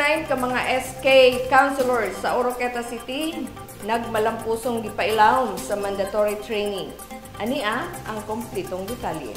29 ka mga SK councilors sa Oroqueta City nagmalampusong gipailawom sa mandatory training. Ania ang kompletong detalye.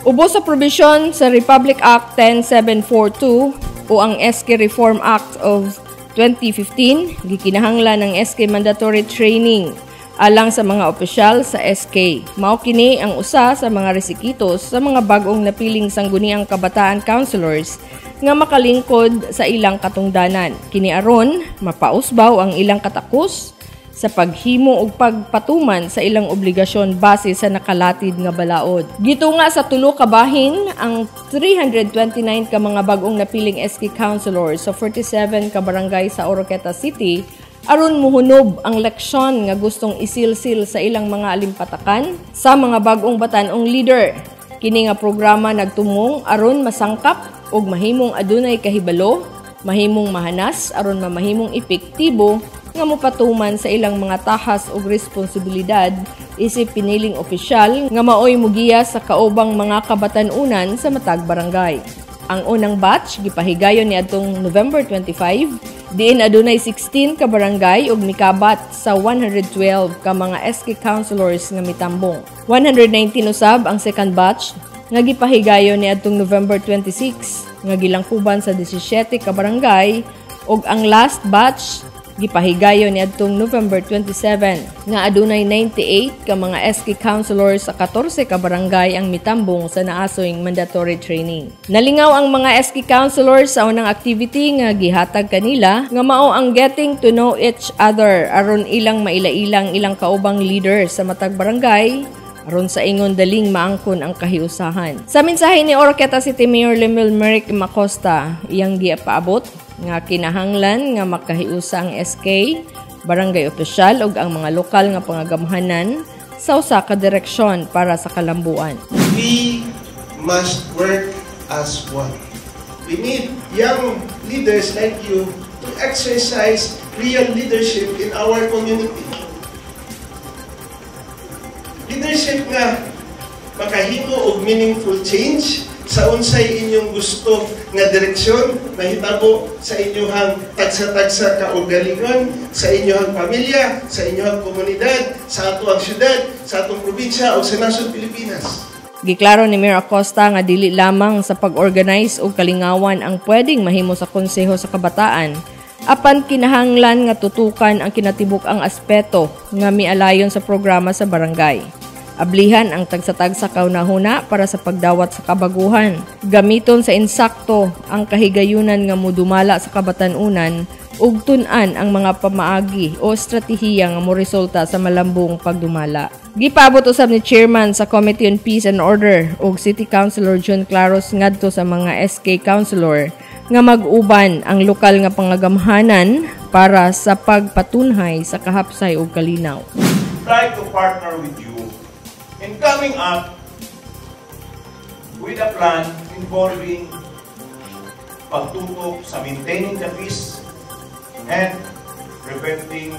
Ubos sa provision sa Republic Act 10742 o ang SK Reform Act of 2015, gikinahanglan ng SK mandatory training alang sa mga opisyal sa SK. Mao kini ang usa sa mga resikitos sa mga bagong napiling sangguniang kabataan councilors nga makalingkod sa ilang katungdanan. Kini aron mapausbaw ang ilang katakos sa paghimo og pagpatuman sa ilang obligasyon base sa nakalatid nga balaod. Gitunga sa tulo ka bahin ang 329 ka mga bagong napiling SK councilors sa 47 ka barangay sa Oroqueta City aron muhunob ang leksyon nga gustong isilsil sa ilang mga alimpatakan sa mga bagong batanong leader. Kini nga programa nagtumong aron masangkap og mahimong adunay kahibalo, mahimong mahanas aron mamahimong epektibo nga mopatuman sa ilang mga tahas ug responsibilidad isip piniling opisyal nga maoy mugiya sa kaubang mga kabatan-unan sa matag barangay. Ang unang batch gipahigayon niadtong November 25, diin adunay 16 ka barangay ug mikabat sa 112 ka mga SK councilors nga mitambong. 119 usab ang second batch nga gipahigayon niadtong November 26 nga gilangkuban sa 17 ka barangay ug ang last batch gipahigayon niadtong November 27 nga adunay 98 ka mga SK councilors sa 14 ka barangay ang mitambong sa naasoyng mandatory training. Nalingaw ang mga SK councilors sa unang activity nga gihatag kanila nga mao ang getting to know each other aron ilang mailailang ilang kaubang leader sa matag barangay aron sa ingon daling maangkon ang kahiusahan. Sa mensahe ni Oroqueta City Mayor Lemuel Merrick Macosta, iyang gipaabot nga kinahanglan nga makahiusa ang SK, barangay opisyal ug ang mga lokal nga pangagamhanan sa usa ka direksyon para sa kalambuan. We must work as one. We need young leaders like you to exercise real leadership in our community. Leadership nga makahimo og meaningful change sa unsay inyong gusto nga direksyon mahitabo sa inyong tagsa-tagsa kaugalingon, sa inyong pamilya, sa inyong komunidad, sa atoang syudad, sa atong probinsya o sa nasod Pilipinas. Giklaro ni Mayor Acosta nga dili lamang sa pag-organize o kalingawan ang pwedeng mahimo sa Konseho sa Kabataan, apan kinahanglan nga tutukan ang kinatibuk ang aspeto nga mialayon sa programa sa barangay. Ablihan ang tagsa-tagsa kaunahuna para sa pagdawat sa kabaguhan. Gamiton sa insakto ang kahigayunan nga modumala sa kabatan-unan ug tun-an ang mga pamaagi o estratehiya nga moresulta sa malambong pagdumala. Gipaabot usab ni Chairman sa Committee on Peace and Order ug City Councilor John Claros ngadto sa mga SK Councilor nga mag-uban ang lokal nga pangagamhanan para sa pagpatunhay sa kahapsay ug kalinaw. Try to partner with you in coming up with a plan involving pagtutok sa maintaining the peace and preventing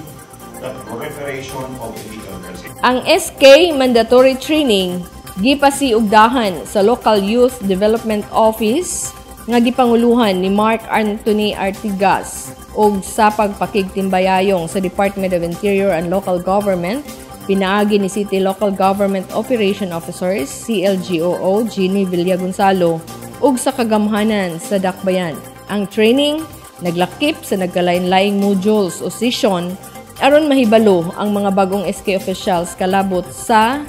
the proliferation of illegal drugs. Ang SK mandatory training gipasiugdahan sa Local Youth Development Office nga gipanguluhan ni Mark Anthony Artigas ug sa pagpakigtimbayayong sa Department of Interior and Local Government. Pinaagi ni City Local Government Operation Officers, CLGOO, Jeannie Villagonzalo, ug sa kagamhanan sa Dakbayan. Ang training naglakip sa nagkalain-laing modules o session aron mahibalo ang mga bagong SK officials kalabot sa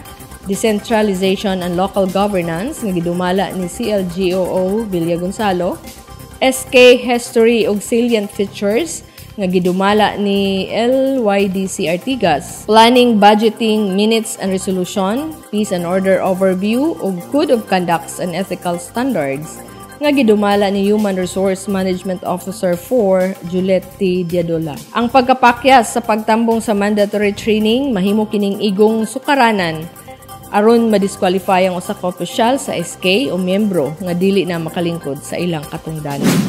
Decentralization and Local Governance nga gidumala ni CLGOO Villagonzalo, SK History ug Salient Features nga gidumala ni LYDC Artigas, Planning, Budgeting, Minutes and Resolution, Peace and Order Overview ug Code of Conducts and Ethical Standards nga gidumala ni Human Resource Management Officer 4 Juliette T. Diadola. Ang pagkapakyas sa pagtambong sa mandatory training mahimo kining igong sukaranan aron madisqualify ang usa ka opisyal sa SK o miyembro nga dili na makalingkod sa ilang katungdanan.